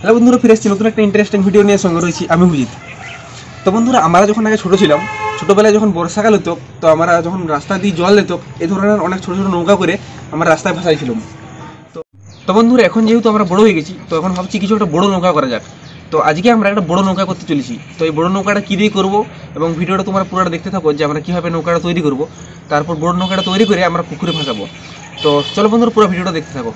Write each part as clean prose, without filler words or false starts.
Hello বন্ধুরা, ফিরে এসেছি নতুন একটা ইন্টারেস্টিং ভিডিও নিয়ে। সঙ্গে রয়েছি আমি অভিজিৎ। তো বন্ধুরা, আমরা যখন আগে ছোটো ছিলাম, ছোটোবেলায় যখন বর্ষাকাল হতো, তো আমরা যখন রাস্তা দিয়ে জল যেত, এই ধরনের অনেক ছোটো ছোটো নৌকা করে আমরা রাস্তায় ভাসাইছিলাম। তো বন্ধুরা, এখন যেহেতু আমরা বড়ো হয়ে গেছি, তো এখন ভাবছি কিছু একটা বড়ো নৌকা করা যাক। তো আজকে আমরা একটা বড়ো নৌকা করতে চলেছি। তো এই বড়ো নৌকাটা কী দিয়ে করবো এবং ভিডিওটা তোমরা পুরোটা দেখতে থাকো যে আমরা কীভাবে নৌকাটা তৈরি করবো। তারপর বড়ো নৌকাটা তৈরি করে আমরা পুকুরে ভাসাবো। তো চলো বন্ধুরা, পুরো ভিডিওটা দেখতে থাকো।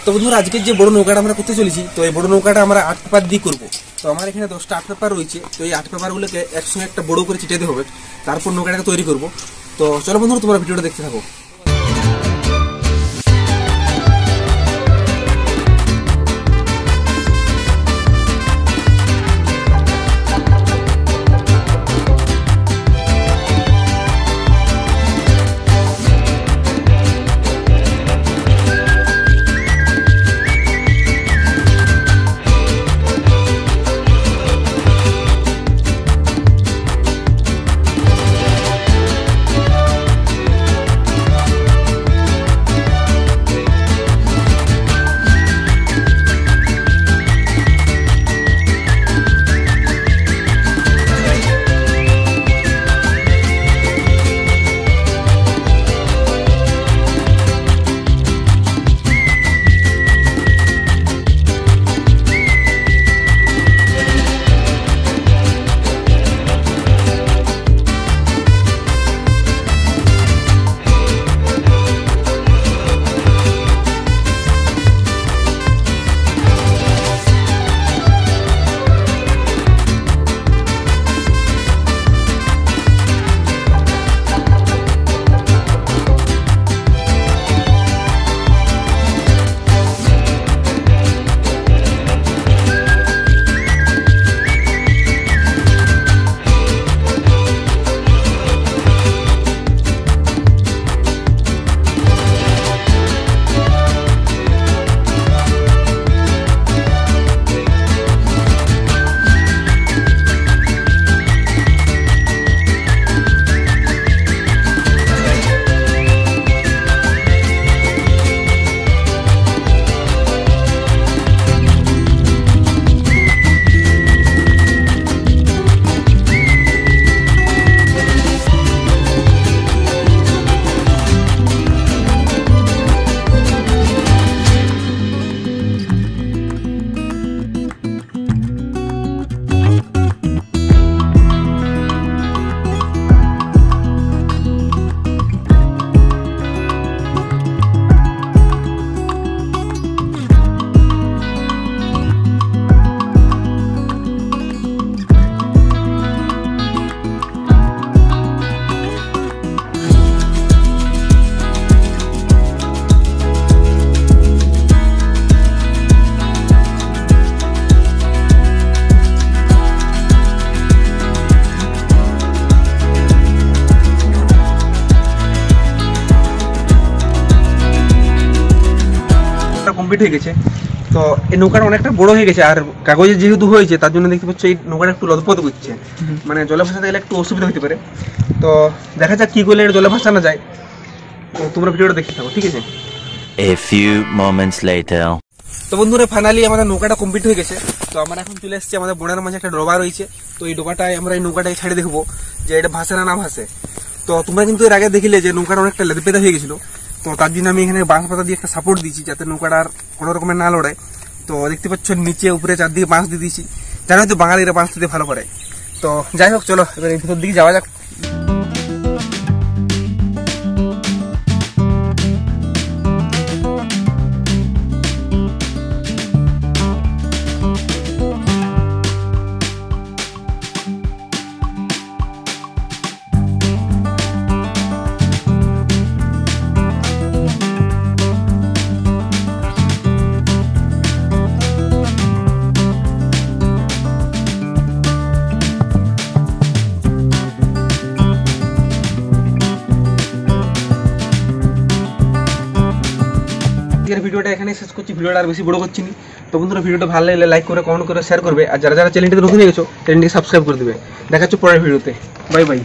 তো বন্ধুরা, আজকের যে বড় নৌকাটা আমরা করতে চলেছি, তো এই বড় নৌকাটা আমরা 8 পেপার দিয়ে করবো। তো আমার এখানে 10টা 8 পেপার রয়েছে। তো এই 8 পেপারগুলোকে একসঙ্গে একটা বড় করে চিটাতে হবে, তারপর নৌকাটাকে তৈরি করবো। তো চলো বন্ধুরা, তোমরা ভিডিওটা দেখতে থাকো। কমপ্লিট হয়ে গেছে। তো এই নৌকাটা অনেকটা বড় হয়ে গেছে, আর কাগজে যেহেতু হয়েছে তার জন্য দেখতে পাচ্ছ এই নৌকাটা একটু লদপদ করছে, মানে জলে ভাসাতে গেলে একটু অসুবিধা হতে পারে। তো দেখা যাক কি করলে জলে ভাসানো যায়। তো তোমরা ভিডিওটা দেখতে থাকো, ঠিক আছে? A few moments later. তো বন্ধুরা, ফাইনালি আমাদের নৌকাটা কমপ্লিট হয়ে গেছে। তো আমরা এখন চলে এসেছি, আমাদের বনের মাঝে একটা ডোবা রয়েছে। তো এই ডোবাটায় আমরা এই নৌকাটাকে ছেড়ে দেখবো যে এটা ভাসে না ভাসে। তো তোমরা কিন্তু এর আগে দেখিলে যে নৌকাটা অনেকটা লেদপেদা হয়ে গেছিল। তো তার জন্য আমি এখানে বাঁশ পাতা দিয়ে একটা সাপোর্ট দিয়েছি, যাতে নৌকাটা আর কোনো রকমের না লড়ায়। তো দেখতে পাচ্ছ নিচে উপরে চারদিকে বাঁশ দিয়ে দিয়েছি। জানো তো বাঙালিরা বাঁশ দিতে ভালো পারে। তো যাই হোক, চলো এবার এই ভিতর দিকে যাওয়া যাক। ভিডিওটা এখানে শেষ করছি, ভিডিওটা আর বেশি বড় করছি না। তো বন্ধুরা, ভিডিওটা ভালো লাগলে লাইক করে, কমেন্ট করে, শেয়ার করবে, আর যারা যারা চ্যানেলটিতে নতুন হয়ে গেছো চ্যানেলটিকে সাবস্ক্রাইব করে দেবে। দেখা হচ্ছে পরের ভিডিওতে। Bye bye.